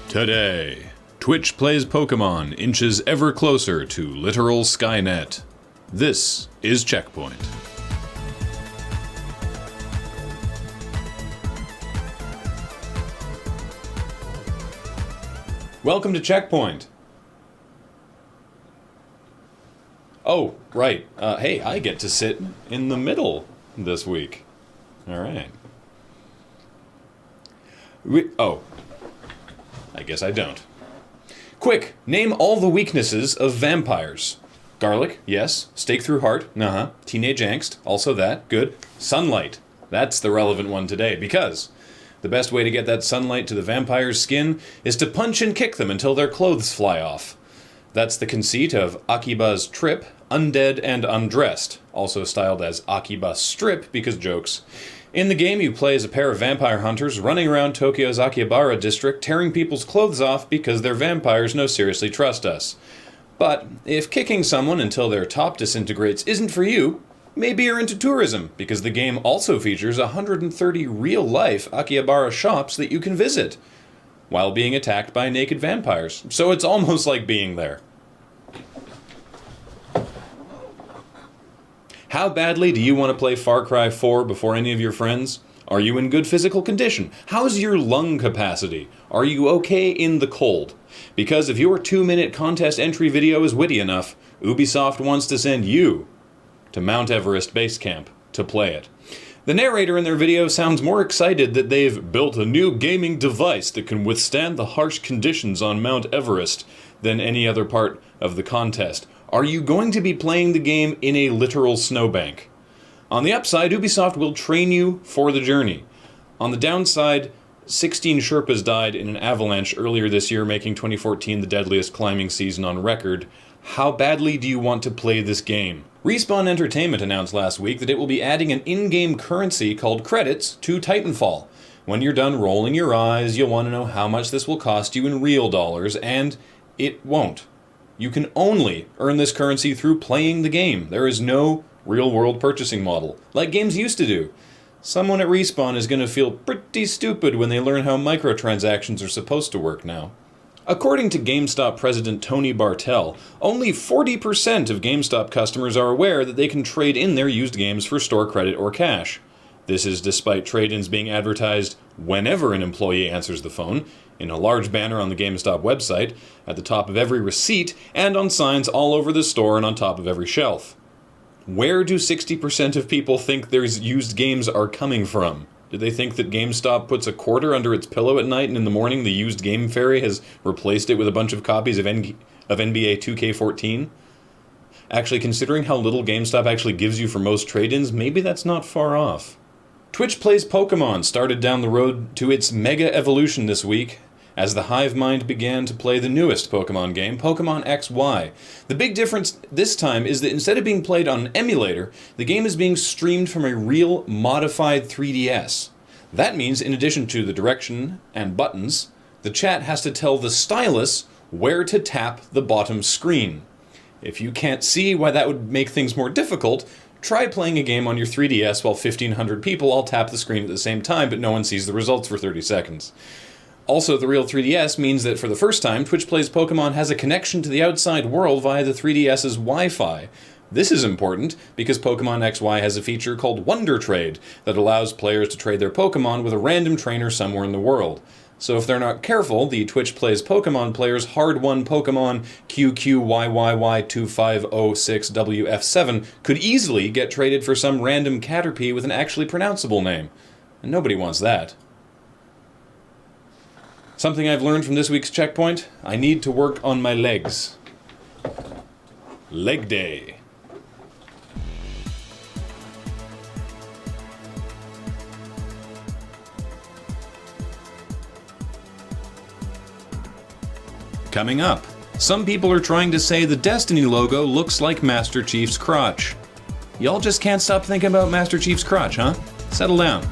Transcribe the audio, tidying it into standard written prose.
Today, Twitch plays Pokemon inches ever closer to literal Skynet. This is CheckPoint. Welcome to CheckPoint. Oh, right. Hey, I get to sit in the middle this week. All right. I guess I don't. Quick, name all the weaknesses of vampires. Garlic, yes. Stake through heart, Teenage angst, also that, good. Sunlight, that's the relevant one today, because the best way to get that sunlight to the vampire's skin is to punch and kick them until their clothes fly off. That's the conceit of Akiba's Trip, Undead and Undressed, also styled as Akiba Strip because jokes. In the game, you play as a pair of vampire hunters running around Tokyo's Akihabara district tearing people's clothes off because they're vampires, no seriously trust us. But if kicking someone until their top disintegrates isn't for you, maybe you're into tourism, because the game also features 130 real-life Akihabara shops that you can visit, while being attacked by naked vampires, so it's almost like being there. How badly do you want to play Far Cry 4 before any of your friends? Are you in good physical condition? How's your lung capacity? Are you okay in the cold? Because if your 2-minute contest entry video is witty enough, Ubisoft wants to send you to Mount Everest Base Camp to play it. The narrator in their video sounds more excited that they've built a new gaming device that can withstand the harsh conditions on Mount Everest than any other part of the contest. Are you going to be playing the game in a literal snowbank? On the upside, Ubisoft will train you for the journey. On the downside, 16 Sherpas died in an avalanche earlier this year, making 2014 the deadliest climbing season on record. How badly do you want to play this game? Respawn Entertainment announced last week that it will be adding an in-game currency called credits to Titanfall. When you're done rolling your eyes, you'll want to know how much this will cost you in real dollars, and it won't. You can only earn this currency through playing the game. There is no real-world purchasing model, like games used to do. Someone at Respawn is going to feel pretty stupid when they learn how microtransactions are supposed to work now. According to GameStop president Tony Bartel, only 40% of GameStop customers are aware that they can trade in their used games for store credit or cash. This is despite trade-ins being advertised whenever an employee answers the phone, in a large banner on the GameStop website, at the top of every receipt, and on signs all over the store and on top of every shelf. Where do 60% of people think their used games are coming from? Do they think that GameStop puts a quarter under its pillow at night and in the morning the used game fairy has replaced it with a bunch of copies of NBA 2K14? Actually, considering how little GameStop actually gives you for most trade-ins, maybe that's not far off. Twitch Plays Pokemon started down the road to its mega evolution this week, as the hive mind began to play the newest Pokemon game, Pokemon XY. The big difference this time is that instead of being played on an emulator, the game is being streamed from a real modified 3DS. That means, in addition to the direction and buttons, the chat has to tell the stylus where to tap the bottom screen. If you can't see why that would make things more difficult, try playing a game on your 3DS while 1,500 people all tap the screen at the same time, but no one sees the results for 30 seconds. Also, the real 3DS means that for the first time, Twitch Plays Pokemon has a connection to the outside world via the 3DS's Wi-Fi. This is important because Pokemon XY has a feature called Wonder Trade that allows players to trade their Pokemon with a random trainer somewhere in the world. So if they're not careful, the Twitch Plays Pokemon player's hard-won Pokemon QQYYY2506WF7 could easily get traded for some random Caterpie with an actually pronounceable name. And nobody wants that. Something I've learned from this week's CheckPoint: I need to work on my legs. Leg day. Coming up, some people are trying to say the Destiny logo looks like Master Chief's crotch. Y'all just can't stop thinking about Master Chief's crotch, huh? Settle down.